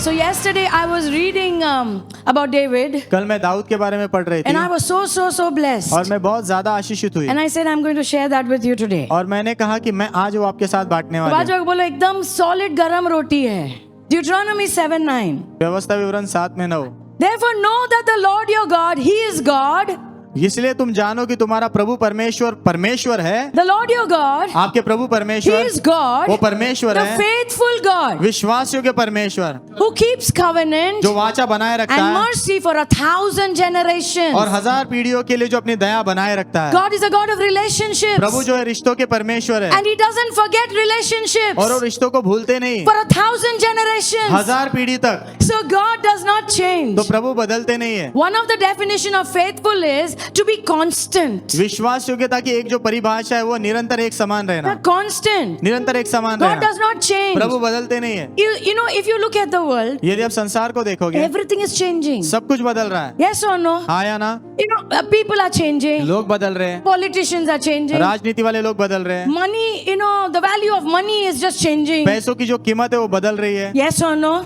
So yesterday I was reading about David, कल मैं दाऊद के बारे में पढ़ रही and I थी was so blessed. और मैं बहुत ज्यादा आशीषित हुई And I said I'm going to share that with you today. और मैंने कहा कि मैं आज वो आपके साथ बांटने वाली हूँ। बाजू बोलो एकदम solid गरम रोटी है. Deuteronomy 7:9. व्यवस्था विवरण 7:9। Therefore know that the Lord your God, He is God. इसलिए तुम जानो कि तुम्हारा प्रभु परमेश्वर परमेश्वर है। The Lord your God, आपके प्रभु He परमेश्वर is God, वो परमेश्वर the है, faithful God, विश्वास योग्य परमेश्वर who keeps covenant जो वाचा बनाए रखता and है mercy for 1,000 generations. और 1000 पीढ़ियों के लिए जो अपनी दया बनाए रखता है। God is a God of relationships. प्रभु जो है रिश्तों के परमेश्वर है And He doesn't forget relationships और वो रिश्तों को भूलते नहीं। for 1,000 generations. 1000 पीढ़ी तक So God does not change. तो प्रभु बदलते नहीं है। One of the definition of faithful is to be constant. विश्वास योग्यता की एक जो परिभाषा है वो निरंतर एक समान रहना, Constant. निरंतर एक समान God रहना। does not change. प्रभु बदलते नहीं है। You know, if you look at the world, यदि आप संसार को देखोगे everything is changing. सब कुछ बदल रहा है। Yes or no? हाँ या ना? You know, people are changing. लोग बदल रहे हैं, Politicians are changing. राजनीति वाले लोग बदल रहे हैं, Money, you know, the value of money is just changing. पैसों की जो कीमत है वो बदल रही है, Yes or no?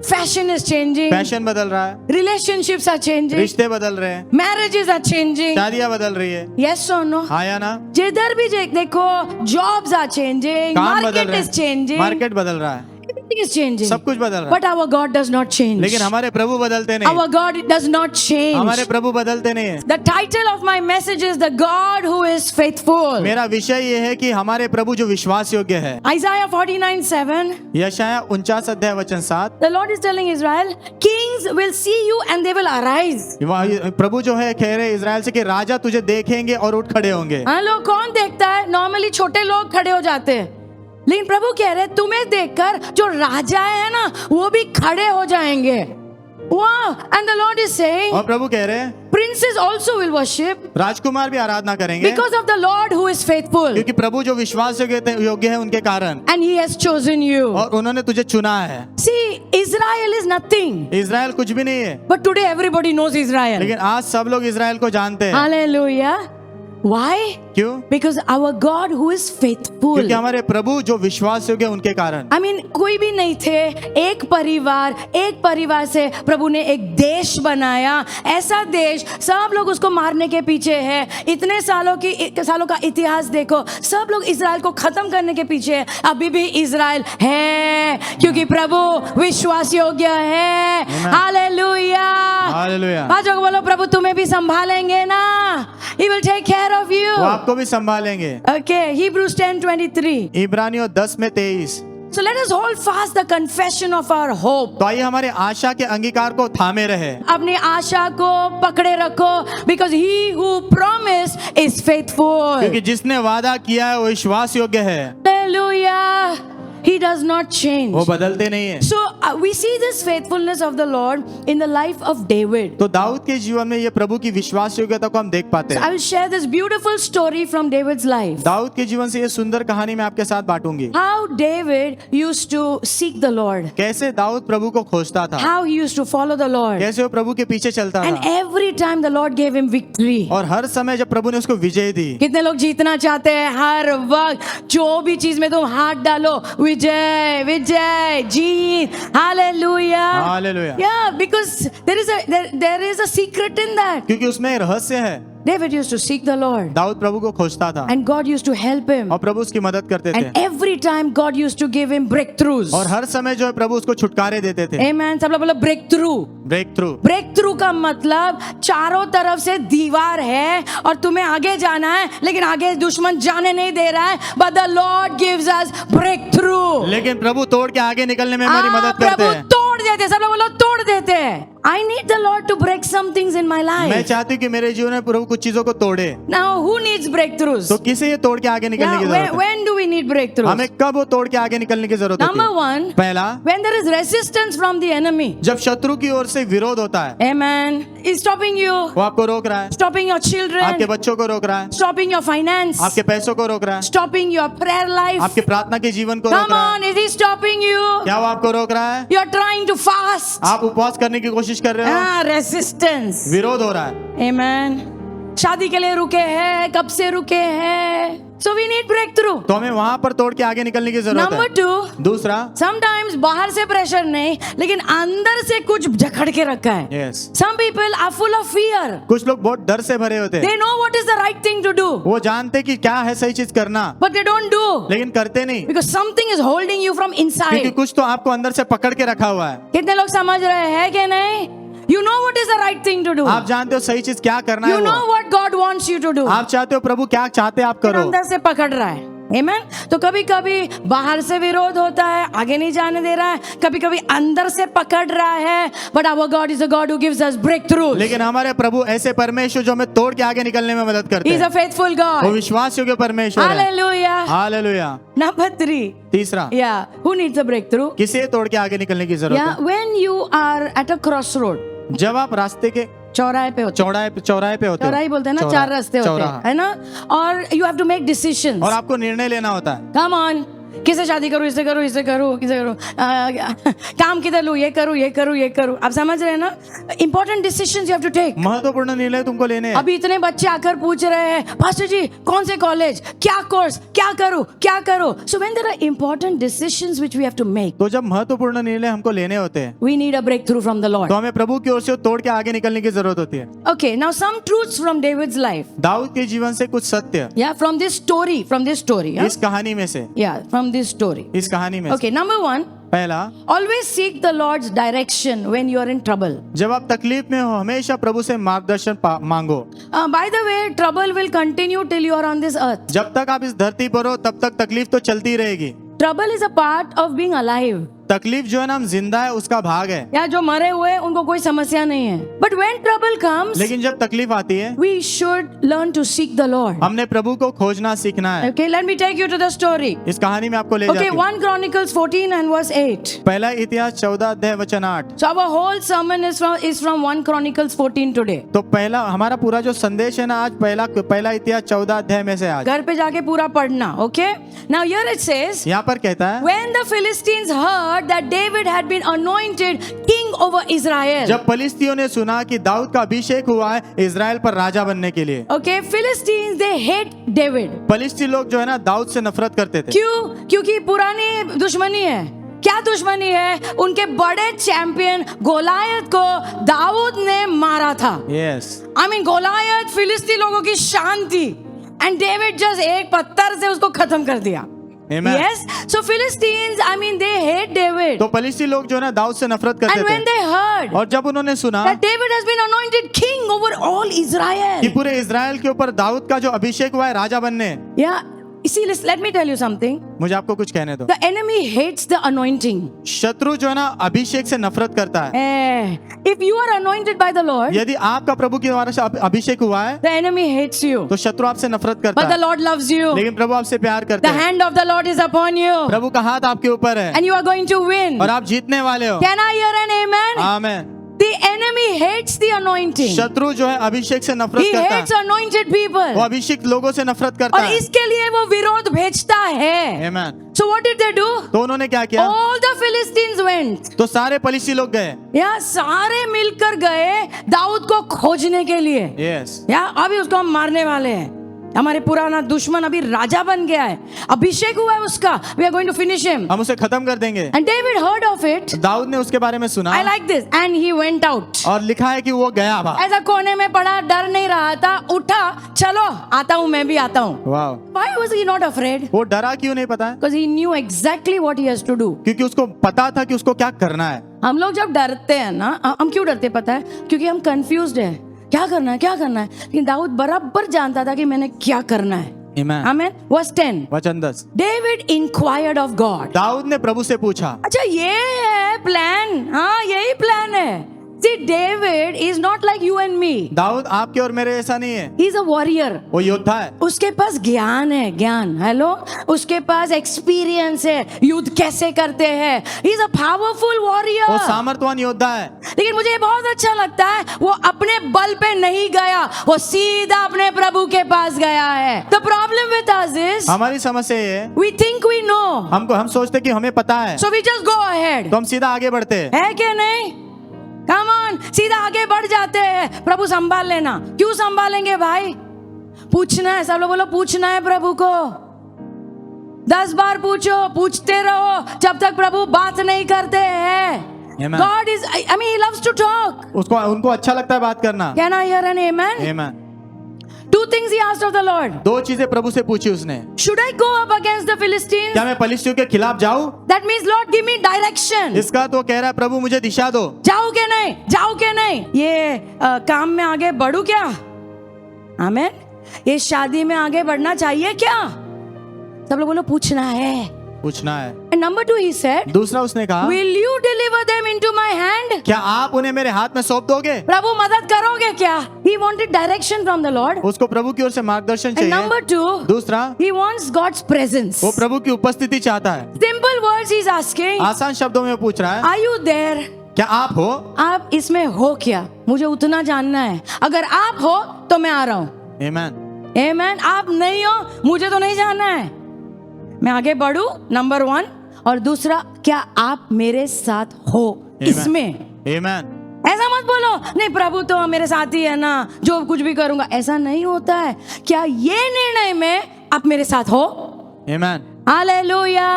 Fashion is changing. Fashion बदल रहा है, Relationships are changing. रिश्ते बदल रहे हैं, Marriages are changing. शादियां बदल रही है। Yes or no? हाँ या ना? जिधर भी देखो, jobs are changing. काम बदल Market रहे is changing. हैं, मार्केट बदल रहा है, Everything is changing. सब कुछ बदल रहा है। But our God does not change. लेकिन हमारे प्रभु बदलते नहीं, Our God does not change. हमारे प्रभु बदलते नहीं है। The title of my message is The God Who is Faithful. मेरा विषय ये है कि हमारे प्रभु जो विश्वास योग्य है। Isaiah 49:7. यशाया 49:7। The Lord is telling Israel, kings will see you and they will arise. प्रभु जो है कह रहे इजराइल से कि राजा तुझे देखेंगे और उठ खड़े होंगे। हाँ, लोग कौन देखता है? नॉर्मली छोटे लोग खड़े हो जाते हैं, लेकिन प्रभु कह रहे तुम्हें देखकर जो राजा है ना वो भी खड़े हो जाएंगे। Wow! And the Lord is saying, और प्रभु कह रहे हैं princes also will worship राजकुमार भी आराधना करेंगे because of the Lord who is faithful. क्योंकि प्रभु जो विश्वास योग्य है उनके कारण, And He has chosen you. और उन्होंने तुझे चुना है। See, Israel is nothing. Israel कुछ भी नहीं है, But today everybody knows Israel. लेकिन आज सब लोग इजराइल को जानते हैं। Hallelujah. Why? क्यों? Because our God who is faithful. क्योंकि हमारे प्रभु जो विश्वास योग्य उनके कारण। I mean, कोई भी नहीं थे, एक परिवार से प्रभु ने एक देश बनाया। ऐसा देश सब लोग उसको मारने के पीछे है। इतने सालों का इतिहास देखो, सब लोग इजराइल को खत्म करने के पीछे है। अभी भी इजराइल है क्योंकि प्रभु विश्वास योग्य है। हालेलुया। हालेलुया। बाजू बोलो, प्रभु तुम्हें भी संभालेंगे ना। He will take care of you. वो आपको भी संभालेंगे। Okay, Hebrews 10:23. इब्रानियों 10:23। So let us hold fast the confession of our hope. तो आइए हमारे आशा के अंगीकार को थामे रहे, अपनी आशा को पकड़े रखो, because he who promised is faithful. क्योंकि जिसने वादा किया है वो विश्वास योग्य है। Hallelujah. He does not change. वो बदलते नहीं है। So we see this faithfulness of the Lord in the life of David. तो दाऊद के जीवन में ये प्रभु की विश्वास योग्यता को हम देख पाते I हैं। will share this beautiful story from David's life. Dawood के जीवन से ये सुंदर कहानी मैं आपके साथ बांटूंगी। How David used to seek the Lord. कैसे दाऊद प्रभु को खोजता था, How he used to follow the Lord. कैसे वो प्रभु के पीछे चलता And था, every time the Lord gave him victory. और हर समय जब प्रभु ने उसको विजय दी। कितने लोग जीतना चाहते हैं? हर वक्त जो भी चीज में तुम हाथ डालो, विजय विजय जीत। Hallelujah. Hallelujah. Yeah, because there is a secret in that. क्योंकि उसमें रहस्य है। David used to seek the Lord. Dawood प्रभु को खोजता था And God used to help him. और प्रभु उसकी मदद करते थे, And every time God used to give him breakthroughs. और हर समय जो है प्रभु उसको छुटकारे देते थे। Amen. सब लोग बोलो breakthrough. Breakthrough. Breakthrough का मतलब चारों तरफ से दीवार है और तुम्हें आगे जाना है, लेकिन आगे दुश्मन जाने नहीं दे रहा है। But the Lord gives us breakthrough. लेकिन प्रभु तोड़ के आगे निकलने में हमारी मदद करते प्रभु हैं। तोड़ देते, सब लोग बोलो तोड़ देते हैं। I need the Lord to break some things in my मैं life. चाहती हूँ कि मेरे जीवन में प्रभु कुछ चीजों को तोड़े। Now who needs breakthroughs? तो किसे ये तोड़ के आगे निकलने की Yeah, जरूरत है? when do we need breakthroughs? हमें कब वो तोड़ के आगे निकलने की जरूरत होती Number है? one, पहला, when there is resistance from the enemy. जब शत्रु की ओर से विरोध होता है, Amen. Is stopping you, वो आपको रोक रहा है, stopping your आपके children, बच्चों को रोक रहा है, stopping your finance, आपके पैसों को रोक रहा है, stopping your prayer life. आपके प्रार्थना के जीवन को रोक Come रहा है। on, is he stopping you? क्या वो आपको रोक रहा है? You are trying to fast. आप उपवास करने की कोशिश कर रहे हो, Resistance. विरोध हो रहा है। Amen. शादी के लिए रुके हैं, कब से रुके हैं? So we need breakthrough. तो हमें वहां पर तोड़ के आगे निकलने की जरूरत Number है। 2, दूसरा, sometimes बाहर से प्रेशर नहीं, लेकिन अंदर से कुछ जकड़ के रखा है। Yes, Some people are full of fear. कुछ लोग बहुत डर से भरे होते हैं। They know what is the right thing to do, वो जानते कि क्या है सही चीज करना, but they don't do लेकिन करते नहीं, because something is holding you from क्योंकि inside. कुछ तो आपको अंदर से पकड़ के रखा हुआ है। कितने लोग समझ रहे हैं कि नहीं? You know what is the right thing to do. आप जानते हो सही चीज क्या करना You है, know what God wants you to do. आप चाहते हो प्रभु क्या चाहते हैं आप फिर करो। अंदर से पकड़ रहा है। Amen? तो कभी कभी बाहर से विरोध होता है, आगे नहीं जाने दे रहा है, कभी कभी अंदर से पकड़ रहा है, but our God is a God who gives us breakthroughs. लेकिन हमारे प्रभु ऐसे परमेश्वर जो हमें तोड़ के आगे निकलने में मदद करते He is a हैं। faithful वो God. विश्वास योग्य परमेश्वर है। Hallelujah. हालेलुया। Number 3. तीसरा, Yeah. Who needs a breakthrough? किसे तोड़ के आगे निकलने की जरूरत Yeah. When you are at a crossroad, है? जब आप रास्ते के चौराहे पे होते चौराहे पे होते हो, चौराहे बोलते हैं ना, चौराहा, चार रास्ते होते चौराहा। हैं, है ना? और you have to make decisions. और आपको निर्णय लेना होता है। Come on. किसे शादी करूं, इससे करूं, इससे करूं, किसे करूं, काम किधर लूं, ये करूं, ये करूं, ये करूं। आप समझ रहे हैं ना? Important decisions you have to take. महत्वपूर्ण निर्णय तुमको लेने हैं। अभी इतने बच्चे आकर पूछ रहे हैं, पास्टर जी कौन से कॉलेज, क्या कोर्स, क्या करूं, क्या करूं। So when there are important decisions which we have to make, तो जब महत्वपूर्ण निर्णय हमको लेने होते हैं, we need a breakthrough from the Lord. तो हमें प्रभु की ओर से तोड़ के आगे निकलने की जरूरत होती है। Okay, now some truths from David's life. Daud के जीवन से कुछ सत्य या फ्रॉम दिस स्टोरी, इस कहानी में से, या फ्रॉम दिस स्टोरी। इस कहानी में से। ओके, नंबर 1, पहला, always seek the Lord's direction when you are in trouble. जब आप तकलीफ में हो हमेशा प्रभु से मार्गदर्शन मांगो। By the way, trouble will continue till you are on this earth. जब तक आप इस धरती पर हो तब तक तकलीफ तो चलती रहेगी। Trouble is a part of being alive. तकलीफ जो है ना, हम जिंदा है उसका भाग है। या जो मरे हुए हैं, उनको कोई समस्या नहीं है। But when trouble comes, लेकिन जब तकलीफ आती है, we should learn to seek the Lord. हमने प्रभु को खोजना सीखना है। Okay, let me take you to the story. इस कहानी में आपको ले Okay, जाती हूँ। 1 Chronicles 14 and verse 8. पहला इतिहास 14 अध्याय वचन 8। So our whole sermon is from 1 Chronicles 14 today. तो पहला हमारा पूरा जो संदेश है ना, आज पहला इतिहास 14 अध्याय में से आज घर पे जाके पूरा पढ़ना, okay? Now here it says, यहाँ पर कहता है, when the Philistines heard that David had been anointed king over Israel. जब फलिस्तियों ने सुना कि दाऊद का अभिषेक हुआ है इजराइल पर राजा बनने के लिए। Okay, Philistines they hate David. फलिस्ती लोग जो है ना दाऊद से नफरत करते थे। क्यों? क्योंकि पुरानी दुश्मनी है। क्या दुश्मनी है? उनके बड़े चैंपियन गोलायत को दाऊद ने मारा था। यस, I mean, गोलायत फिलिस्ती लोगों की शान थी, and David just एक पत्थर से उसको खत्म कर दिया। Amen. Yes, so Philistines, I mean, they hate David. तो फलिस्ती लोग जो है ना दाऊद से नफरत करते And when थे। they heard और जब उन्होंने सुना that David has been anointed king over all कि Israel. पूरे इजराइल के ऊपर दाऊद का जो अभिषेक हुआ है राजा बनने, Yeah, see, let me tell you something. मुझे आपको कुछ कहने दो। The enemy hates the anointing. शत्रु जो है ना अभिषेक से नफरत करता है। If you are anointed by the Lord, यदि आपका प्रभु के द्वारा से अभिषेक हुआ है the enemy hates you. तो शत्रु आपसे नफरत करता But the है, Lord loves you. लेकिन प्रभु आपसे प्यार करते The हैं। hand of the Lord is upon you. प्रभु का हाथ आपके ऊपर है And you are going to win. और आप जीतने वाले हो। Can I hear an amen? आमीन। The enemy hates the anointing. शत्रु जो है अभिषेक से नफरत He करता hates है, anointed वो people. अभिषेक लोगों से नफरत करता और है। इसके लिए वो विरोध भेजता है. आमीन। So what did they do? तो उन्होंने क्या किया? All the Philistines went. तो सारे फलिस्ती लोग गए। या सारे मिलकर गए दाऊद को खोजने के लिए। यस, या अभी उसको हम मारने वाले हैं। हमारे पुराना दुश्मन अभी राजा बन गया है, अभिषेक हुआ है उसका। We are going to finish him. हम उसे खत्म कर देंगे। And David heard of it. Dawood ने उसके बारे में सुना I like this. And he went out. और लिखा है कि वो गया वहाँ। ऐसा कोने में पड़ा, डर नहीं रहा था, उठा, चलो आता हूँ, मैं भी आता हूँ। वाह, Why was he not afraid? वो डरा क्यों नहीं पता है? Because he knew exactly what he has to do. क्योंकि उसको पता था कि उसको क्या करना है। हम लोग जब डरते हैं ना, हम क्यों डरते पता है? क्योंकि हम कंफ्यूज्ड है, क्या करना है, क्या करना है। लेकिन दाऊद बराबर जानता था कि मैंने क्या करना है। आमीन। Amen. Verse 10. वचन 10, David inquired of God. Dawood ने प्रभु से पूछा। अच्छा ये है प्लान, हाँ यही प्लान है। See, David is not like you and me. Dawood आपके और मेरे ऐसा नहीं है, He is a warrior. वो योद्धा है। उसके पास ज्ञान है, ज्ञान, हेलो, उसके पास एक्सपीरियंस है, युद्ध कैसे करते हैं। He is a powerful warrior. वो सामर्थवान योद्धा है। लेकिन मुझे बहुत अच्छा लगता है, वो अपने बल पे नहीं गया, वो सीधा अपने प्रभु के पास गया है। The problem with us is हमारी समस्या ये है, we think we know, हम सोचते कि हमें पता है, so we just go ahead. तो हम सीधा आगे बढ़ते हैं। है कि नहीं? Come on, सीधा आगे बढ़ जाते हैं। प्रभु संभाल लेना। क्यों संभालेंगे भाई? पूछना है, सब लोग बोलो पूछना है प्रभु को। 10 बार पूछो, पूछते रहो जब तक प्रभु बात नहीं करते हैं। Amen. God is, I mean, he loves to talk. उसको उनको अच्छा लगता है बात करना। Can I hear an amen? Amen. 2 things he asked of the Lord. 2 चीजें प्रभु से पूछी उसने। Should I go up against the Philistines? क्या मैं पलिश्तियों के खिलाफ जाऊं? That means Lord give me direction. इसका तो कह रहा है प्रभु मुझे दिशा दो। जाओ के नहीं, जाओ के नहीं, ये काम में आगे बढ़ू क्या? आमेन। ये शादी में आगे बढ़ना चाहिए क्या? सब लोग बोलो पूछना है। पूछना है। And number 2 he said, दूसरा उसने कहा, will you deliver them into my hand? क्या आप उन्हें मेरे हाथ में सौंप दोगे? प्रभु मदद करोगे क्या? He wanted direction from the Lord. उसको प्रभु की ओर से मार्गदर्शन And चाहिए। number 2, दूसरा, he wants God's presence. वो प्रभु की उपस्थिति चाहता है। Simple words he's asking. आसान शब्दों में वो पूछ रहा है, Are you there? क्या आप हो? आप इसमें हो क्या? मुझे उतना जानना है। अगर आप हो तो मैं आ रहा हूँ। Amen. Amen. आप नहीं हो, मुझे तो नहीं जानना है। मैं आगे बढ़ू, नंबर 1। और दूसरा, क्या आप मेरे साथ हो इसमें? Amen. ऐसा मत बोलो, नहीं प्रभु तो मेरे साथ ही है ना, जो कुछ भी करूंगा। ऐसा नहीं होता है। क्या ये निर्णय में आप मेरे साथ हो? Amen. हालेलुया।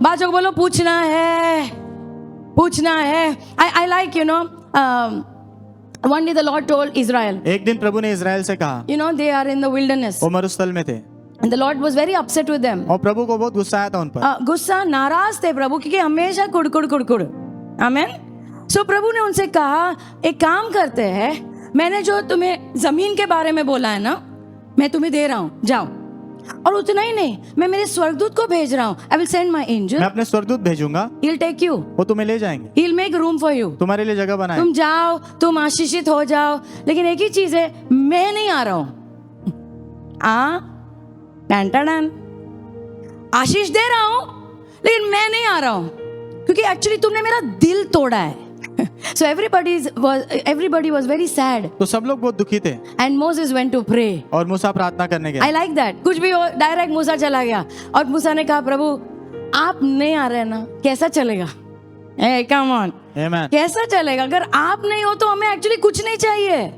बाजू को बोलो पूछना है, पूछना है। I like, you know, one day the Lord told Israel, एक दिन प्रभु ने इजराइल से कहा, you know, they are in the wilderness वो मरुस्थल में थे and the Lord was very upset with them. और प्रभु को बहुत गुस्सा आया था उन पर। गुस्सा, नाराज थे प्रभु, क्योंकि हमेशा कुड़कुड़ कुड़कुड़। आमेन। सो प्रभु ने उनसे कहा, एक काम करते हैं, मैंने जो तुम्हें जमीन के बारे में बोला है ना, मैं तुम्हें दे रहा हूँ, जाओ। और उतना ही नहीं, मैं मेरे स्वर्गदूत को भेज रहा हूँ। I will send my angel. मैं अपने स्वर्गदूत भेजूंगा, He'll take you. वो तुम्हें ले जाएंगे, He'll make room for you. तुम्हारे लिए जगह बनाए। तुम जाओ, तुम आशीषित हो जाओ। लेकिन एक ही चीज है, मैं नहीं आ रहा हूँ। आशीष दे रहा हूँ, लेकिन मैं नहीं आ रहा हूँ, क्योंकि एक्चुअली तुमने मेरा दिल तोड़ा है। So everybody was very sad. तो सब लोग बहुत दुखी थे And Moses went to pray. और मूसा प्रार्थना करने गया। I like that. कुछ भी हो, डायरेक्ट मूसा चला गया और मूसा ने कहा, प्रभु आप नहीं आ रहे ना, कैसा चलेगा? Hey, come on. Amen. कैसा चलेगा? अगर आप नहीं हो तो हमें एक्चुअली कुछ नहीं चाहिए,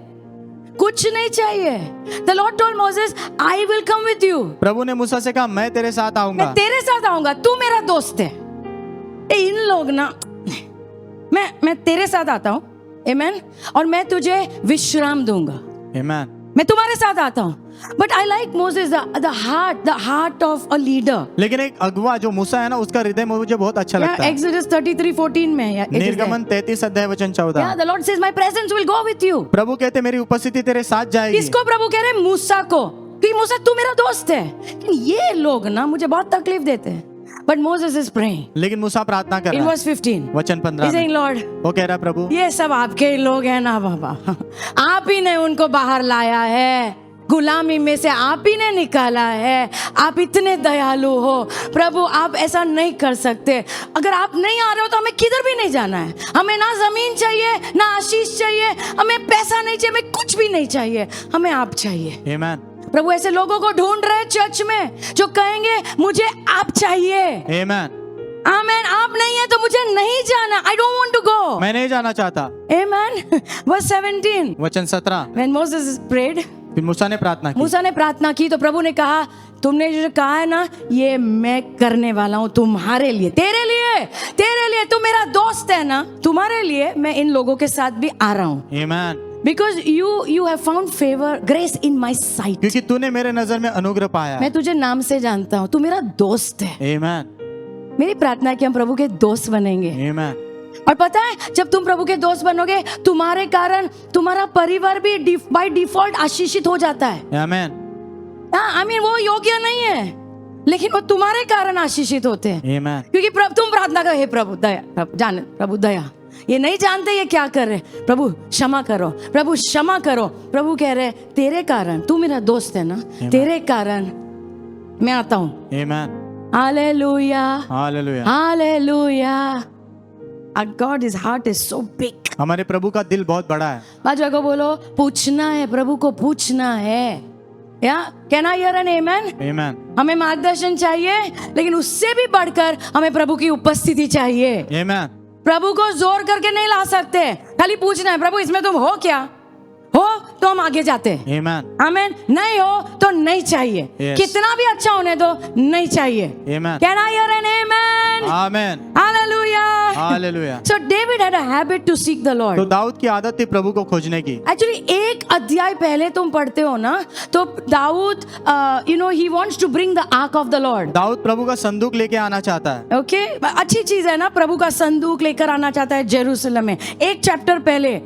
कुछ नहीं चाहिए। The Lord told Moses, I will come with you. प्रभु ने मूसा से कहा, मैं तेरे साथ आऊंगा। मैं तेरे साथ आऊंगा, तू मेरा दोस्त है। इन लोग ना, मैं तेरे साथ आता हूँ, आमेन, और मैं तुझे विश्राम दूंगा। Amen. मैं तुम्हारे साथ आता हूँ। But I like Moses, the heart of a leader. लेकिन एक अगुवा जो मूसा है ना, उसका हृदय मुझे बहुत अच्छा लगता है। Exodus 33:14 में, निर्गमन 33 अध्याय वचन 14। Yeah, the Lord says, my presence will go with you. प्रभु कहते मेरी उपस्थिति तेरे साथ जाएगी। किसको प्रभु कह रहे? मूसा को, कि मूसा तू मेरा दोस्त है। लेकिन ये लोग ना मुझे बहुत तकलीफ देते हैं। But Moses is praying. लेकिन मूसा प्रार्थना कर In रहा verse 15, है वचन 15 he's saying, में। Lord, वो कह रहा है, प्रभु ये सब आपके ही लोग हैं ना बाबा, आप ही ने उनको बाहर लाया है, गुलामी में से आप ही ने निकाला है। आप इतने दयालु हो प्रभु, आप ऐसा नहीं कर सकते। अगर आप नहीं आ रहे हो तो हमें किधर भी नहीं जाना है। हमें ना जमीन चाहिए, ना आशीष चाहिए, हमें पैसा नहीं चाहिए, हमें कुछ भी नहीं चाहिए, हमें आप चाहिए। Amen. प्रभु ऐसे लोगों को ढूंढ रहे चर्च में जो कहेंगे मुझे आप चाहिए। Amen. आमेन। आप नहीं है तो मुझे नहीं जाना। I don't want to go. मैं नहीं जाना चाहता। Amen. Verse 17. वचन 17। When Moses prayed, फिर मूसा ने प्रार्थना की। मूसा ने प्रार्थना की तो प्रभु ने कहा, तुमने जो कहा है ना, ये मैं करने वाला हूँ तुम्हारे लिए, तेरे लिए, तेरे लिए। तुम मेरा दोस्त है ना, तुम्हारे लिए मैं इन लोगों के साथ भी आ रहा हूँ। Amen. Because you have found favor, grace in my sight. क्योंकि तूने मेरे नजर में अनुग्रह पाया। मैं तुझे नाम से जानता हूँ, तू मेरा दोस्त है। Amen. मेरी प्रार्थना है कि हम प्रभु के दोस्त बनेंगे। Amen. और पता है, जब तुम प्रभु के दोस्त बनोगे, तुम्हारे कारण तुम्हारा परिवार भी बाय डिफॉल्ट आशीषित हो जाता है। Amen. I mean, वो योग्य नहीं है, लेकिन वो तुम्हारे कारण आशीषित होते हैं। Amen. क्योंकि तुम प्रार्थना करो, हे प्रभु दया, प्रभु दया, ये नहीं जानते ये क्या कर रहे, प्रभु क्षमा करो, प्रभु क्षमा करो। प्रभु कह रहे, तेरे कारण, तू मेरा दोस्त है ना, तेरे कारण मैं आता हूँ। Amen. Hallelujah, Hallelujah. Hallelujah. Our God's heart is so big. हमारे प्रभु का दिल बहुत बड़ा है। बाजू को बोलो पूछना है, प्रभु को पूछना है। Yeah can I hear an amen? Amen. हमें मार्गदर्शन चाहिए, लेकिन उससे भी बढ़कर हमें प्रभु की उपस्थिति चाहिए। Amen. प्रभु को जोर करके नहीं ला सकते, खाली पूछना है, प्रभु इसमें तुम हो क्या, हो तो हम आगे जाते हैं। Amen. आमेन। नहीं हो तो नहीं चाहिए। Yes. कितना भी अच्छा होने दो, नहीं चाहिए। Amen. Can I hear an amen? Amen. Hallelujah. Hallelujah. So David had a habit to seek the Lord. तो दाऊद की आदत थी प्रभु को खोजने की। एक्चुअली एक अध्याय पहले तुम पढ़ते हो ना, तो दाऊद ही wants to bring the ark of the lord. दाऊद प्रभु का संदूक लेके आना चाहता है। ओके, अच्छी चीज है ना, प्रभु का संदूक लेकर आना चाहता है जेरूसलम में, एक चैप्टर पहले।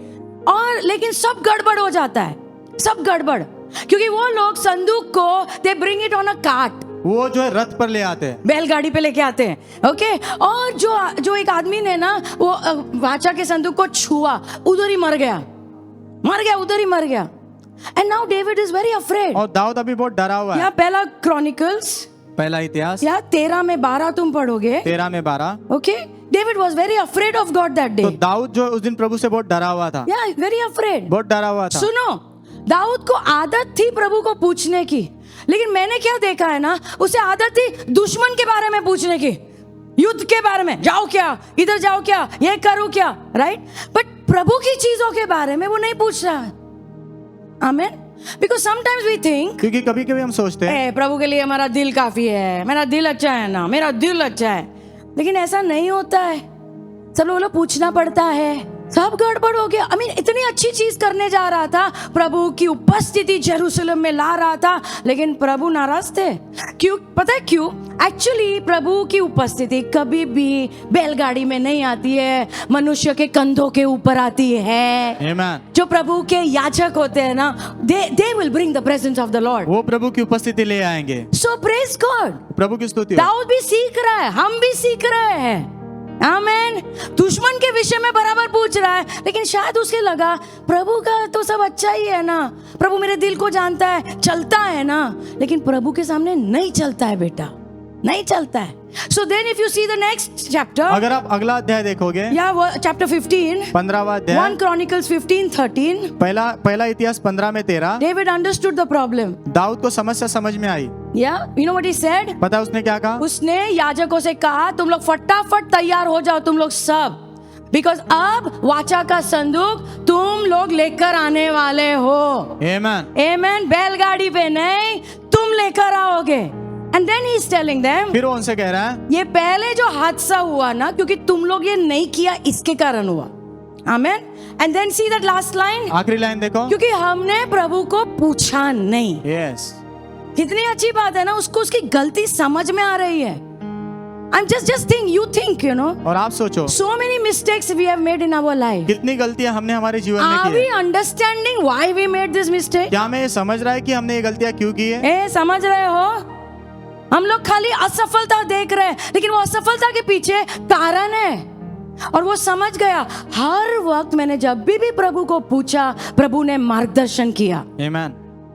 और लेकिन सब गड़बड़ हो जाता है, सब गड़बड़, क्योंकि वो लोग संदूक को they bring it on a cart, वो जो है रथ पर ले आते हैं, बैलगाड़ी पे लेके आते हैं। ओके, और जो एक आदमी ने ना वो वाचा के संदूक को छुआ, उधर ही मर गया, उधर ही मर गया। And now David is very afraid. और दाऊद अभी बहुत डरा हुआ है। यहाँ पहला क्रॉनिकल्स, पहला इतिहास या 13 में 12 तुम पढ़ोगे। 13 में 12। Okay, David was very afraid of God that day. तो दाऊद जो उस दिन प्रभु से बहुत डरा हुआ था, या वेरी अफ्रेड, बहुत डरा हुआ था। सुनो, दाऊद को आदत थी प्रभु को पूछने की, लेकिन मैंने क्या देखा है ना, उसे आदत थी दुश्मन के बारे में पूछने की, युद्ध के बारे में, जाओ क्या, इधर जाओ क्या, ये करूं क्या, राइट। बट प्रभु की चीजों के बारे में वो नहीं पूछ रहा है। आमेन। बिकॉज समटाइम्स वी थिंक, क्योंकि कभी कभी हम सोचते हैं प्रभु के लिए हमारा दिल काफी है, मेरा दिल अच्छा है ना, मेरा दिल अच्छा है, लेकिन ऐसा नहीं होता है। सब लोग पूछना पड़ता है, सब गड़बड़ हो गया। आई मीन इतनी अच्छी चीज करने जा रहा था, प्रभु की उपस्थिति जेरूसलम में ला रहा था, लेकिन प्रभु नाराज थे। क्यों? पता है क्यों? एक्चुअली प्रभु की उपस्थिति कभी भी बैलगाड़ी में नहीं आती है, मनुष्य के कंधों के ऊपर आती है। Amen. जो प्रभु के याचक होते हैं ना, they will bring the presence of the Lord. वो प्रभु की उपस्थिति ले आएंगे। सो प्रेज गॉड। प्रभु की स्तुति हो। दाऊद भी सीख रहा है, हम भी सीख रहे हैं। आमेन। दुश्मन के विषय में बराबर पूछ रहा है, लेकिन शायद उसके लगा प्रभु का तो सब अच्छा ही है ना, प्रभु मेरे दिल को जानता है, चलता है ना, लेकिन प्रभु के सामने नहीं चलता है बेटा, नहीं चलता है। So then if you see the next chapter, अगर आप अगला अध्याय देखोगे, या चैप्टर 15, 15वां अध्याय, 1 Chronicles 15:13, पहला इतिहास 15 में 13। David understood the problem. Daud को समस्या समझ में आई। Yeah you know what he said? पता है उसने क्या कहा? उसने याजकों से कहा, तुम लोग फटाफट तैयार हो जाओ, तुम लोग सब, बिकॉज अब वाचा का संदूक तुम लोग लेकर आने वाले हो। Amen. आमेन। बैलगाड़ी पे नहीं, तुम लेकर आओगे। And then he is telling them, फिर वो उनसे कह रहा है, ये पहले जो हादसा हुआ ना, क्योंकि तुम लोग ये नहीं किया, इसके कारण हुआ। Amen. And then see that last line, आखिरी लाइन देखो, क्योंकि हमने प्रभु को पूछा नहीं। यस। कितनी अच्छी बात है ना, उसको उसकी गलती समझ में आ रही है। I'm just think, you think, you know. और आप सोचो, So many mistakes we have made in our life. कितनी गलतियां हमने हमारे जीवन में Are की we है। understanding why we made this mistake? क्या हमें ये समझ रहा है कि हमने ये गलतियां क्यों की है? ए, समझ रहे हो? हम लोग खाली असफलता देख रहे हैं, लेकिन वो असफलता के पीछे कारण है। और वो समझ गया, हर वक्त मैंने जब भी प्रभु को पूछा, प्रभु ने मार्गदर्शन किया। Amen.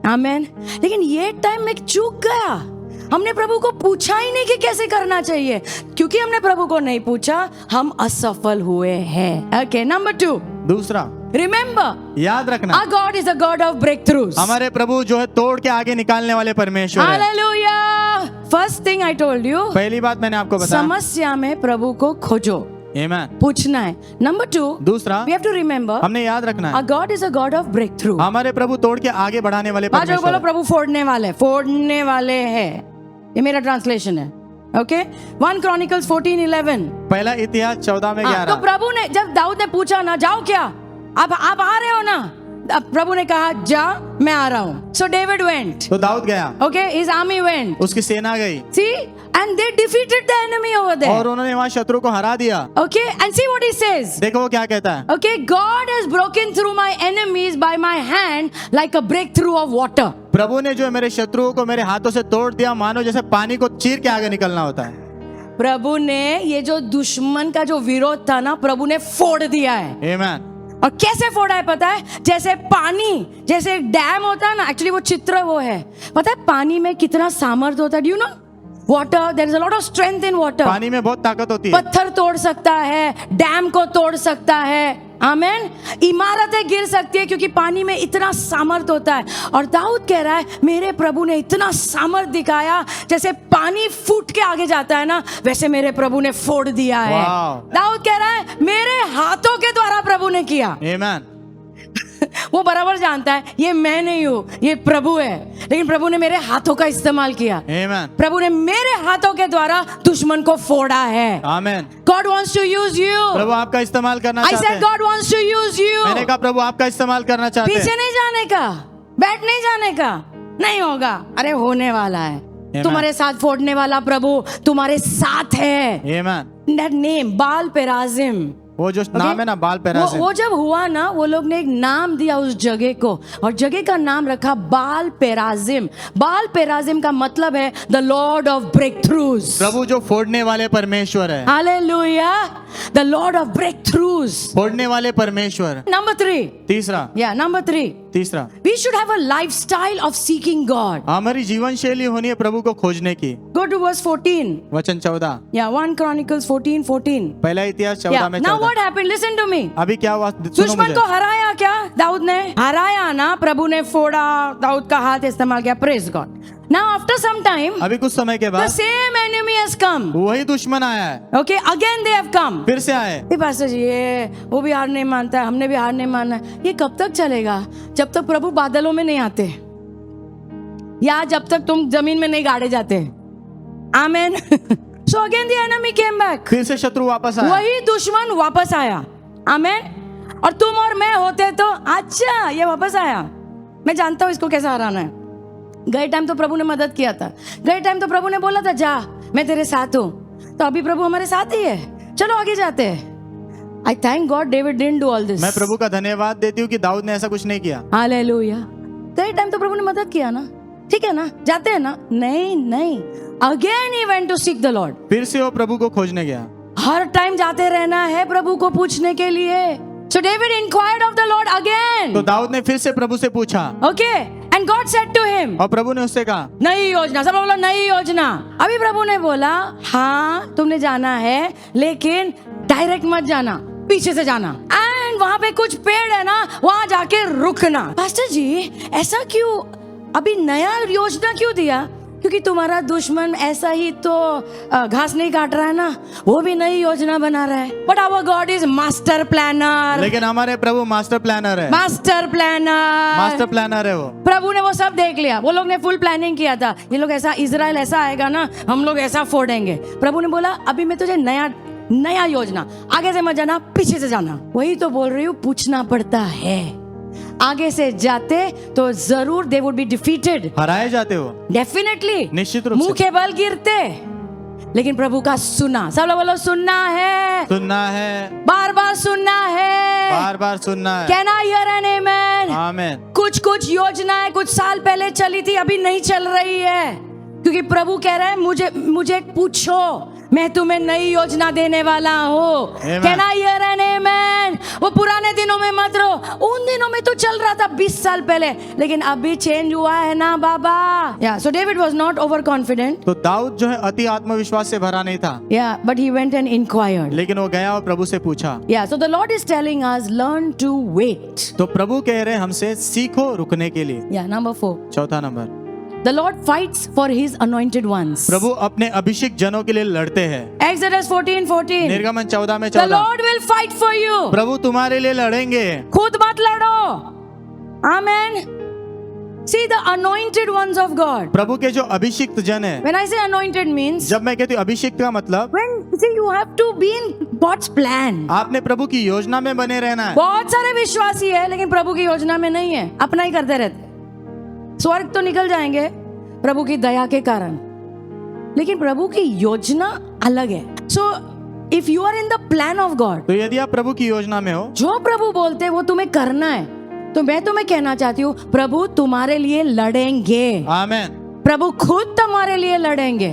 आमेन। लेकिन ये टाइम में चूक गया, हमने प्रभु को पूछा ही नहीं कि कैसे करना चाहिए। क्योंकि हमने प्रभु को नहीं पूछा, हम असफल हुए हैं। ओके, नंबर 2, दूसरा, रिमेंबर, याद रखना, our God is a God of breakthroughs. हमारे प्रभु जो है तोड़ के आगे निकालने वाले परमेश्वर है। Hallelujah. First thing I told you, पहली बात मैंने आपको बताया, समस्या में प्रभु को खोजो, Amen. पूछना है। नंबर 2, दूसरा, we have to remember, हमने याद रखना है, our God is a God of breakthrough. हमारे प्रभु तोड़ के आगे बढ़ाने वाले आज परमेश्वर बोलो, है। प्रभु फोड़ने वाले हैं। ये मेरा ट्रांसलेशन है। Okay, 1 Chronicles 14:11। पहला इतिहास 14 में तो 11। प्रभु ने, जब दाऊद ने पूछा ना, जाओ क्या, अब आप आ रहे हो ना, अब प्रभु ने कहा, जा, मैं आ रहा हूं। सो डेविड वेंट, तो दाऊद गया, ओके, हिज आर्मी वेंट, उसकी सेना गई, see, and they defeated the enemy over और देयर। उन्होंने वहां शत्रु को हरा दिया। Okay, and see what he says, देखो वो क्या कहता है, okay, God has broken through my enemies by my hand like a breakthrough of water. प्रभु ने जो है मेरे शत्रुओं को मेरे हाथों से तोड़ दिया, मानो जैसे पानी को चीर के आगे निकलना होता है। प्रभु ने ये जो दुश्मन का जो विरोध था ना, प्रभु ने फोड़ दिया है। Amen. और कैसे फोड़ा है पता है? जैसे पानी, जैसे एक डैम होता है ना, एक्चुअली वो चित्र वो है। पता है पानी में कितना सामर्थ्य होता है? Do you know? Water, there is a lot of strength in water. पानी में बहुत ताकत होती है। पत्थर तोड़ सकता है, डैम को तोड़ सकता है, आमेन। इमारतें गिर सकती है क्योंकि पानी में इतना सामर्थ्य होता है। और दाऊद कह रहा है, मेरे प्रभु ने इतना सामर्थ्य दिखाया, जैसे पानी फूट के आगे जाता है ना, वैसे मेरे प्रभु ने फोड़ दिया है। Wow. दाऊद कह रहा है, मेरे हाथों के द्वारा प्रभु ने किया। Amen. वो बराबर जानता है ये मैं नहीं हूँ, ये प्रभु है, लेकिन प्रभु ने मेरे हाथों का इस्तेमाल किया। Amen. प्रभु ने मेरे हाथों के द्वारा दुश्मन को फोड़ा है। Amen. God wants to use you. प्रभु आपका इस्तेमाल करना I चाहते said हैं। God wants to use you. मैंने कहा प्रभु आपका इस्तेमाल करना चाहते पीछे हैं। नहीं जाने का, बैठ नहीं जाने का, नहीं होगा, अरे होने वाला है। Amen. तुम्हारे साथ फोड़ने वाला प्रभु तुम्हारे साथ है। Amen. That name बाल पेराजिम, वो जो नाम है ना, बाल पेराजिम। वो जब हुआ ना, वो लोग ने एक नाम दिया उस जगह को, और जगह का नाम रखा बाल पेराजिम। बाल पेराजिम का मतलब है the lord of breakthroughs. प्रभु जो फोड़ने वाले परमेश्वर है। Hallelujah, the lord of breakthroughs. फोड़ने वाले परमेश्वर। नंबर 3, तीसरा, या नंबर 3, तीसरा, we should have a lifestyle of seeking God. हमारी जीवन शैली होनी है प्रभु को खोजने की। Go to verse 14. वचन 14, Yeah, 1 Chronicles 14:14. पहला इतिहास 14 Yeah. में Now 14। what happened? Listen to me. अभी क्या हुआ सुनो दुश्मन मुझे। को हराया क्या दाऊद ने? हराया ना, प्रभु ने फोड़ा, दाऊद का हाथ इस्तेमाल किया। Praise God. Now after some time, अभी कुछ समय के the बाद same enemy has come. वही दुश्मन आया है, Okay, again they have come. फिर से आए। ये पास्टर जी, ये वो भी हार नहीं मानता है, हमने भी हार नहीं मानना है। ये कब तक चलेगा? जब तक प्रभु बादलों में नहीं आते, या जब तक तुम जमीन में नहीं गाड़े जाते। आमेन। So again the enemy came back. फिर से शत्रु वापस आया। वही दुश्मन वापस आया। आमेन। और तुम और मैं होते तो अच्छा ये वापस आया, मैं जानता हूँ इसको कैसे हराना है। गए टाइम तो प्रभु ने मदद किया था, गए टाइम तो प्रभु ने बोला था जा मैं तेरे साथ हूँ, तो अभी प्रभु हमारे साथ ही है, चलो आगे जाते हैं। आई thank God David didn't do all this. मैं प्रभु का धन्यवाद देती हूँ कि दाऊद ने ऐसा कुछ नहीं किया। हालेलुया। गए टाइम तो प्रभु ने मदद किया ना, ठीक है ना, जाते हैं ना। नहीं नहीं, again he went to seek the Lord. फिर से वो प्रभु को खोजने गया। हर टाइम जाते रहना है प्रभु को पूछने के लिए। So David inquired of the lord again. तो दाऊद ने फिर से प्रभु से पूछा। Okay, and God said to him, और प्रभु ने उससे कहा नई योजना। सब लोग बोलो नई योजना। अभी प्रभु ने बोला हाँ तुमने जाना है, लेकिन डायरेक्ट मत जाना, पीछे से जाना, एंड वहां पे कुछ पेड़ है ना, वहां जाके रुकना। पास्टर जी ऐसा क्यों, अभी नया योजना क्यों दिया? क्योंकि तुम्हारा दुश्मन ऐसा ही तो घास नहीं काट रहा है ना, वो भी नई योजना बना रहा है। But our God is master planner. लेकिन हमारे प्रभु मास्टर प्लानर है। मास्टर प्लानर, मास्टर प्लानर है वो। प्रभु ने वो सब देख लिया। वो लोग ने फुल प्लानिंग किया था, ये लोग ऐसा, इजराइल ऐसा आएगा ना, हम लोग ऐसा फोड़ेंगे। प्रभु ने बोला अभी मैं तुझे नया योजना, आगे से मत जाना, पीछे से जाना। वही तो बोल रही हूँ, पूछना पड़ता है। आगे से जाते तो जरूर दे वुड बी डिफीटेड, हराए जाते हो डेफिनेटली, निश्चित रूप से। मुंह के बल गिरते, लेकिन प्रभु का सुना। सब लोग बोलो सुनना है, सुनना है, बार बार सुनना है, बार बार सुनना है। कैन आई हियर एन आमेन? आमीन। कुछ योजनाएं कुछ साल पहले चली थी, अभी नहीं चल रही है, क्योंकि प्रभु कह रहे हैं मुझे पूछो, मैं तुम्हें नई योजना देने वाला हूँ। कैन आई हियर एन आमेन? वो पुराने दिनों में मत रहो, उन दिनों में तो चल रहा था 20 साल पहले, लेकिन अभी चेंज हुआ है ना बाबा। या so David was not overconfident. तो दाऊद जो है अति आत्मविश्वास से भरा नहीं था। Yeah but he went and inquired. लेकिन वो गया और प्रभु से पूछा। Yeah so the Lord is telling us learn to wait. तो प्रभु कह रहे हैं हमसे सीखो रुकने के लिए। या नंबर 4, चौथा number, The Lord fights for His anointed ones. प्रभु अपने अभिषिक्त जनों के लिए लड़ते हैं। Exodus 14:14. निर्गमन 14 में The 14, Lord will fight for you. प्रभु तुम्हारे लिए लड़ेंगे, खुद मत लड़ो। Amen. See the anointed ones of God. प्रभु के जो अभिषिक्त जन है। When I say anointed means, जब मैं कहती हूँ अभिषिक्त का मतलब, when see you have to be in God's plan. आपने प्रभु की योजना में बने रहना है। बहुत सारे विश्वासी है, लेकिन प्रभु की योजना में नहीं है, अपना ही करते रहते। स्वर्ग तो निकल जाएंगे प्रभु की दया के कारण, लेकिन प्रभु की योजना अलग है। So if you are in the plan of God, तो यदि आप प्रभु की योजना में हो, जो प्रभु बोलते हैं वो तुम्हें करना है, तो मैं तुम्हें कहना चाहती हूँ प्रभु तुम्हारे लिए लड़ेंगे। आमीन। प्रभु खुद तुम्हारे लिए लड़ेंगे।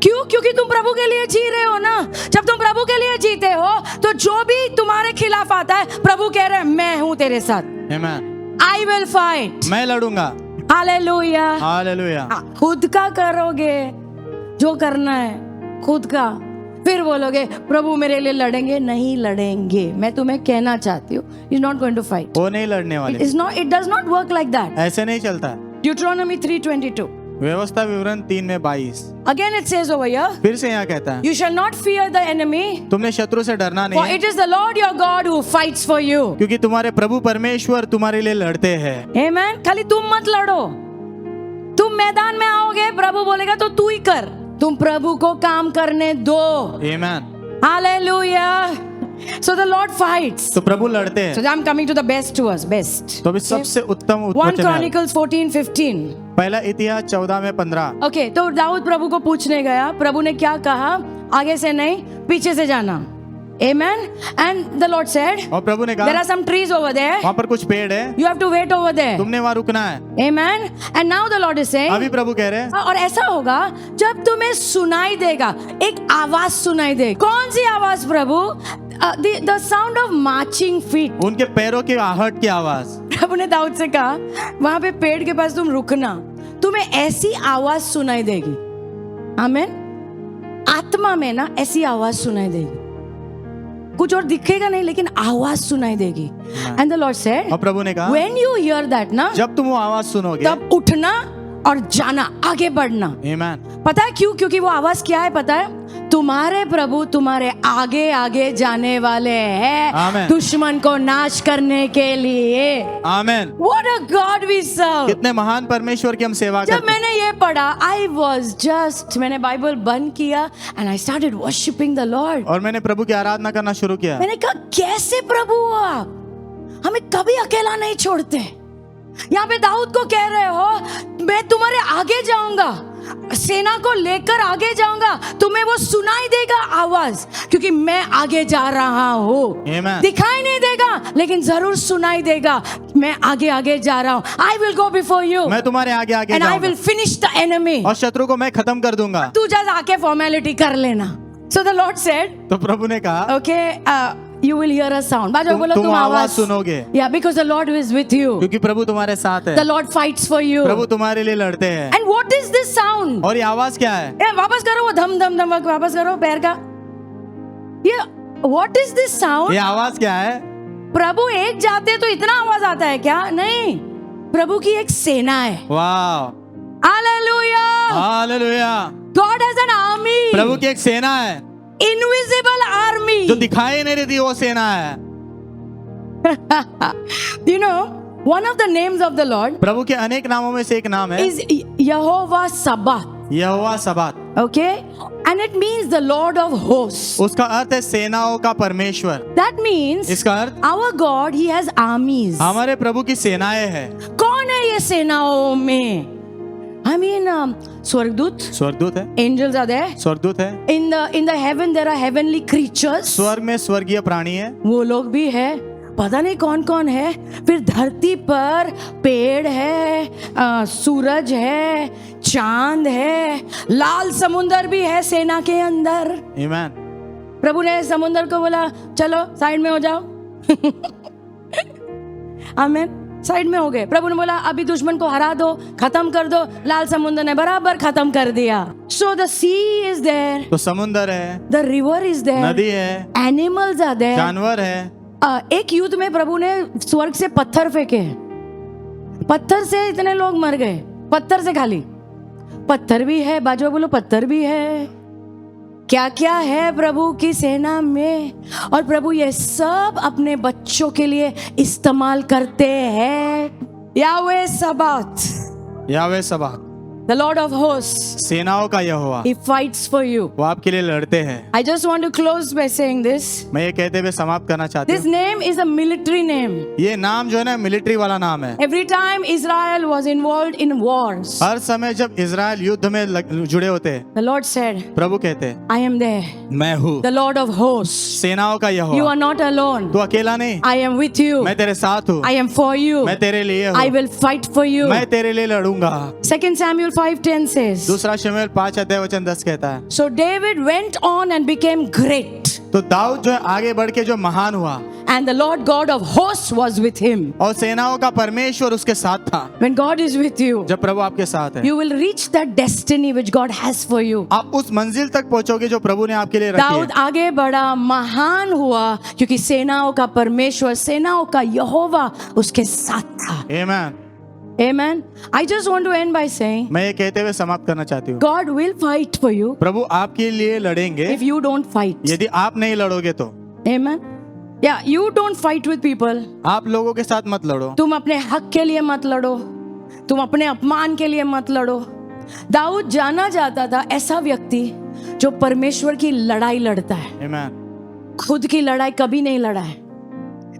क्यों? क्योंकि तुम प्रभु के लिए जी रहे हो ना। जब तुम प्रभु के लिए जीते हो, तो जो भी तुम्हारे खिलाफ आता है, प्रभु कह रहे हैं मैं हूं तेरे साथ। आमीन। I will fight. मैं लड़ूंगा। हालेलुया। हालेलुया। खुद का करोगे जो करना है, खुद का, फिर बोलोगे प्रभु मेरे लिए लड़ेंगे। नहीं लड़ेंगे। मैं तुम्हें कहना चाहती हूँ, is not going to fight. वो नहीं लड़ने वाले। It does not work like that. ऐसे नहीं चलता। Deuteronomy 3:22. व्यवस्था विवरण 3 में 22। Again it says over here, फिर से यहाँ कहता है you shall not fear the enemy, तुमने शत्रु से डरना for नहीं है, it is the Lord your God who fights for you. क्योंकि तुम्हारे प्रभु परमेश्वर तुम्हारे लिए लड़ते हैं। Amen. खाली तुम मत लड़ो, तुम मैदान में आओगे, प्रभु बोलेगा तो तू ही कर, तुम प्रभु को काम करने दो। आमेन। Hallelujah. So the Lord fights. तो प्रभु लड़ते So हैं। I'm coming to the best to us, best. तो अभी सबसे उत्तम 1 वचन है। Chronicles 14:15. पहला इतिहास 14 में 15। ओके, तो दाऊद प्रभु को पूछने गया, प्रभु ने क्या कहा? आगे से नहीं, पीछे से जाना। Amen. And the Lord said, और प्रभु ने there कहा are some trees over there. वहाँ पर कुछ पेड़ है, You have to wait over there. तुमने वहाँ रुकना है। Amen. And now the Lord is saying, अभी प्रभु कह रहे हैं और ऐसा होगा जब तुम्हें सुनाई देगा, एक आवाज सुनाई देगी। कौन सी आवाज प्रभु? The sound of marching feet. उनके पैरों की आहट की आवाज। प्रभु ने दाऊद से कहा, वहां पे पेड़ के पास तुम रुकना, तुम्हें ऐसी आवाज सुनाई देगी। आमीन। आत्मा में ना ऐसी आवाज सुनाई देगी, कुछ और दिखेगा नहीं लेकिन आवाज सुनाई देगी। एंड द लॉर्ड सेड, और प्रभु ने कहा व्हेन यू हियर दैट ना, जब तुम वो आवाज सुनोगे तब उठना और जाना, आगे बढ़ना। आमेन। पता है क्यों? क्योंकि वो आवाज क्या है पता है? तुम्हारे प्रभु तुम्हारे आगे आगे जाने वाले हैं, आमेन। दुश्मन को नाश करने के लिए। आमेन। What a God we serve. कितने महान परमेश्वर की हम सेवा जब करते हैं। मैंने ये पढ़ा, मैंने बाइबल बंद किया and I started worshiping the Lord. और मैंने प्रभु की आराधना करना शुरू किया। मैंने कहा, कैसे प्रभु हो आप? हमें कभी अकेला नहीं छोड़ते। यहाँ पे दाऊद को कह रहे हो, मैं तुम्हारे आगे जाऊंगा, सेना को लेकर आगे जाऊंगा, तुम्हें वो सुनाई देगा आवाज, क्योंकि मैं आगे जा रहा हूँ। Amen. दिखाई नहीं देगा लेकिन जरूर सुनाई देगा, मैं आगे आगे जा रहा हूँ। I will go before you मैं तुम्हारे आगे आगे and I जाऊंगा will finish the enemy. और शत्रु को मैं खत्म कर दूंगा। तू जस्ट आके फॉर्मेलिटी कर लेना। So the Lord said, तो प्रभु ने कहा okay, you will hear a sound. बाजू बोलो, तुम तुम आवाज आवाज सुनोगे, Yeah, because the Lord is with you. क्योंकि प्रभु तुम्हारे साथ है। The Lord fights for you. प्रभु तुम्हारे लिए लड़ते हैं। And what is this sound? और ये आवाज क्या है? वापस करो वो धम धम धम, वापस करो पैर का। ये what is this sound? ये आवाज क्या है? प्रभु एक जाते तो इतना आवाज आता है क्या? नहीं, प्रभु की एक सेना है। वाह, Hallelujah! Hallelujah. God has an army. प्रभु की एक सेना है Invisible army. जो दिखाई नहीं देती, वो सेना है। You know, one of the names of the Lord प्रभु के अनेक नामों में से एक नाम है is Yehovah Sabaoth. Jehovah सबात। Okay? And it means the Lord of hosts. उसका अर्थ है सेनाओं का परमेश्वर। That means इसका अर्थ our God, He has armies. हमारे प्रभु की सेनाएं हैं। कौन है ये सेनाओं में? I mean, स्वर्गदूत, स्वर्गदूत है, angels are there. स्वर्गदूत है। In the heaven there are heavenly creatures. स्वर्ग में स्वर्गीय प्राणी है। वो लोग भी है, पता नहीं कौन कौन है। फिर धरती पर पेड़ है, सूरज है, चांद है, लाल समुंदर भी है सेना के अंदर। आमीन। प्रभु ने समुंदर को बोला, चलो साइड में हो जाओ। आमीन। साइड में हो गए। प्रभु ने बोला, अभी दुश्मन को हरा दो, खत्म कर दो। लाल समुंदर ने बराबर खत्म कर दिया। So the sea is there, तो समुंदर है, द रिवर इज देयर, नदी है, एनिमल्स आर देयर, जानवर है। एक युद्ध में प्रभु ने स्वर्ग से पत्थर फेंके, पत्थर से इतने लोग मर गए, पत्थर से खाली। पत्थर भी है, बाजू बोलो पत्थर भी है। क्या क्या है प्रभु की सेना में, और प्रभु ये सब अपने बच्चों के लिए इस्तेमाल करते हैं। यावे सबात, यावे सबात, the Lord of hosts, सेनाओं का यहोवा, He fights for you. वो आपके लिए लड़ते हैं। I just want to close by saying this. मैं ये कहते हुए समाप्त करना चाहती This हूँ, name is a military name. ये नाम जो है ना मिलिट्री वाला नाम है। Every time Israel was involved in wars, हर समय जब इजराइल युद्ध में जुड़े होते, the Lord said, प्रभु कहते, I am there, मैं हूँ the Lord of hosts. सेनाओं का You Jehovah, are not alone. तू अकेला नहीं, I am with you. मैं तेरे साथ हूँ, I am for you. मैं तेरे लिए I हूँ, will fight for you. मैं तेरे लिए लड़ूंगा। 2 Samuel 5:10 says, दूसरा शमूएल 5:10 कहता है, so David went on and became great, तो दाऊद जो है आगे बढ़ के जो महान हुआ, and the Lord God of hosts was with him. और सेनाओं का परमेश्वर उसके साथ था। When God is with you, जब प्रभु आपके साथ है, you will reach that destiny which God has for you. आप उस मंजिल तक पहुंचोगे जो प्रभु ने आपके लिए रखी दाऊद है। आगे बढ़ा, महान हुआ, क्योंकि सेनाओं का परमेश्वर, सेनाओं का यहोवा उसके साथ था। आमीन। Amen. I just want to end by saying, मैं ये कहते हुए समाप्त करना चाहती हूँ, God will fight for you प्रभु आपके लिए लड़ेंगे if you don't fight. यदि आप नहीं लड़ोगे तो। Amen. Yeah, you don't fight with people. आप लोगों के साथ मत लड़ो, तुम अपने हक के लिए मत लड़ो, तुम अपने अपमान के लिए मत लड़ो। दाऊद जाना जाता था ऐसा व्यक्ति जो परमेश्वर की लड़ाई लड़ता है, आमीन। खुद की लड़ाई कभी नहीं लड़ा है।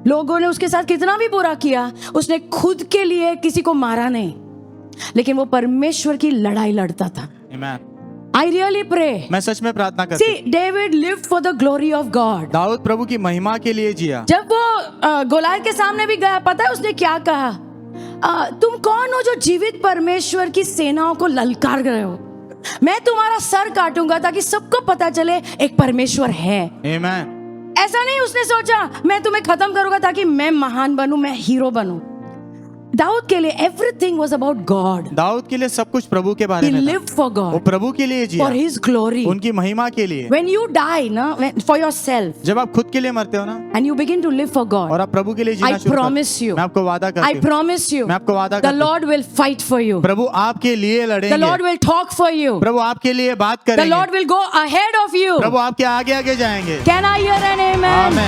लोगों ने उसके साथ कितना भी बुरा किया, उसने खुद के लिए किसी को मारा नहीं, लेकिन वो परमेश्वर की लड़ाई लड़ता था। आमीन। I really pray. मैं सच में प्रार्थना करती हूँ। See, David lived for the glory of God. Dawood प्रभु की महिमा के लिए जिया। जब वो गोलायत के सामने भी गया, पता है उसने क्या कहा? तुम कौन हो जो जीवित परमेश्वर की सेनाओं को ललकार रहे हो? मैं तुम्हारा सर काटूंगा ताकि सबको पता चले एक परमेश्वर है। आमीन। ऐसा नहीं उसने सोचा मैं तुम्हें खत्म करूंगा ताकि मैं महान बनूं, मैं हीरो बनूं। दाऊद के लिए everything was about God. Dawood के लिए सब कुछ प्रभु के बारे He में था। lived for वो God, प्रभु के लिए जिया, for His glory. उनकी महिमा के लिए। When you die, ना, for yourself, जब आप खुद के लिए मरते हो ना and you begin to live for God, और आप प्रभु के लिए जीना I शुरू करते promise हो, you, मैं आपको वादा I करती हूँ, promise you, मैं आपको वादा the करती हूँ, Lord will fight for you. प्रभु आपके लिए The लड़ेंगे, Lord will talk for you. प्रभु आपके लिए बात The करेंगे, Lord will go ahead of you. प्रभु आपके आगे आगे जाएंगे। Can I hear an amen?